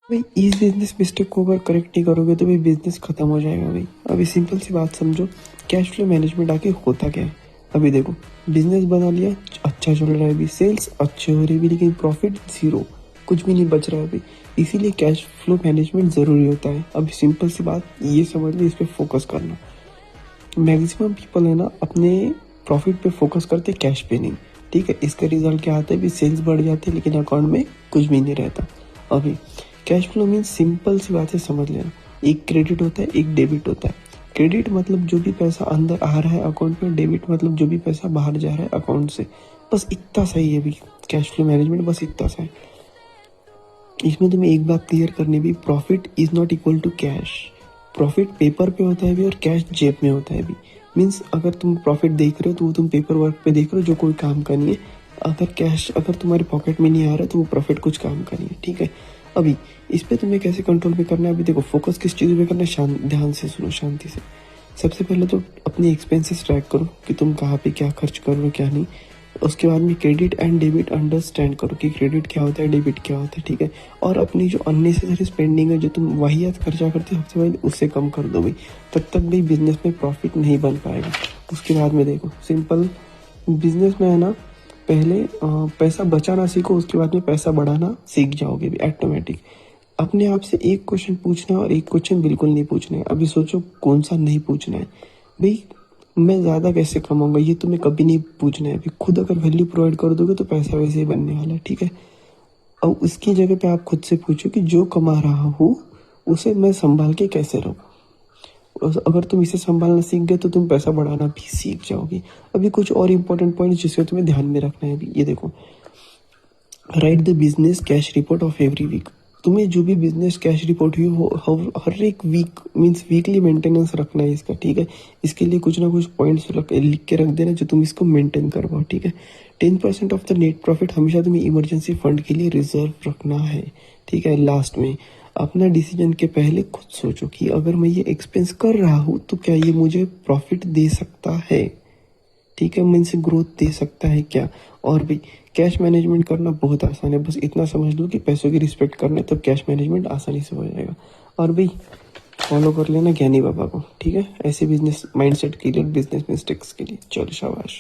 भाई इस business mistake को अगर करेक्ट नहीं करोगे तो भाई बिजनेस खत्म हो जाएगा भाई। अभी सिंपल सी बात समझो, कैश फ्लो मैनेजमेंट आके होता क्या है। अभी देखो, बिजनेस बना लिया, अच्छा चल रहा है अभी, सेल्स अच्छे हो रही है लेकिन प्रॉफिट जीरो, कुछ भी नहीं बच रहा है अभी। इसीलिए कैश फ्लो मैनेजमेंट जरूरी होता है। अभी सिंपल सी बात ये समझ लो, इस पर फोकस करना। मैक्सिमम पीपल है ना अपने प्रॉफिट पे फोकस करते, कैश पे नहीं। ठीक है, इसका रिजल्ट क्या आता है, भी सेल्स बढ़ जाते हैं लेकिन अकाउंट में कुछ भी नहीं रहता। अभी कैश फ्लो मीन्स सिंपल सी बात है, समझ लेना। एक क्रेडिट होता है, एक डेबिट होता है। क्रेडिट मतलब जो भी पैसा अंदर आ रहा है अकाउंट में, डेबिट मतलब जो भी पैसा बाहर जा रहा है अकाउंट से। बस इतना सही है भी कैश फ्लो मैनेजमेंट, बस इतना सा है। इसमें तुम्हें एक बात क्लियर करनी भी, profit is not equal to cash. Profit paper पे होता है भी और कैश जेब में होता है भी। मीन्स अगर तुम प्रॉफिट देख रहे हो तो वो तुम पेपर वर्क पे देख रहे हो जो कोई काम का नहीं है। अगर कैश अगर तुम्हारे पॉकेट में नहीं आ रहा तो वो प्रॉफिट कुछ काम का नहीं है। ठीक है, अभी इस पे तुम्हें कैसे कंट्रोल पे करना है। अभी देखो, फोकस किस चीज़ पे करना है, ध्यान से सुनो, शांति से। सबसे पहले तो अपनी एक्सपेंसेस ट्रैक करो कि तुम कहाँ पे क्या खर्च कर रहे हो क्या नहीं। उसके बाद में क्रेडिट एंड डेबिट अंडरस्टैंड करो कि क्रेडिट क्या होता है, डेबिट क्या होता है। ठीक है, और अपनी जो अननेसेसरी स्पेंडिंग है, जो तुम वाहियात खर्चा करते हो सबसे पहले उससे कम कर दो भाई। तब तक भाई बिजनेस में प्रॉफिट नहीं बन पाएगा। उसके बाद में देखो, सिंपल बिजनेस में है ना, पहले पैसा बचाना सीखो, उसके बाद में पैसा बढ़ाना सीख जाओगे भी ऑटोमेटिक। अपने आप से एक क्वेश्चन पूछना और एक क्वेश्चन बिल्कुल नहीं पूछना है। अभी सोचो कौन सा नहीं पूछना है भाई। मैं ज़्यादा कैसे कमाऊंगा, ये तुम्हें कभी नहीं पूछना है। अभी खुद अगर वैल्यू प्रोवाइड कर दोगे तो पैसा वैसे ही बनने वाला है। ठीक है, और उसकी जगह पे आप खुद से पूछो कि जो कमा रहा हूँ उसे मैं संभाल के कैसे रखूँ। अगर तुम इसे संभालना सीख गए तो तुम पैसा बढ़ाना भी सीख जाओगे। अभी कुछ और इंपॉर्टेंट पॉइंट जिसको तुम्हें ध्यान में रखना है अभी, ये देखो। Write the business cash report of every week. तुम्हें जो भी बिजनेस कैश रिपोर्ट हुई हो हर एक वीक मीन्स वीकली मेंटेनेंस रखना है इसका। ठीक है, इसके लिए कुछ ना कुछ पॉइंट्स लिख के रख देना जो तुम इसको मेंटेन कर पाओ। ठीक है, 10% ऑफ द नेट प्रॉफिट हमेशा तुम्हें इमरजेंसी फंड के लिए रिजर्व रखना है। ठीक है, लास्ट में अपना डिसीजन के पहले खुद सोचो कि अगर मैं ये एक्सपेंस कर रहा हूँ तो क्या ये मुझे प्रॉफिट दे सकता है। ठीक है, मैं इनसे ग्रोथ दे सकता है क्या। और भी कैश मैनेजमेंट करना बहुत आसान है, बस इतना समझ लो कि पैसों की रिस्पेक्ट करना है, तब कैश मैनेजमेंट आसानी से हो जाएगा। और भाई फॉलो कर लेना ज्ञानी बाबा को। ठीक है, ऐसे बिजनेस माइंडसेट के लिए, बिजनेस मिस्टेक्स के लिए। चलो शाबाश।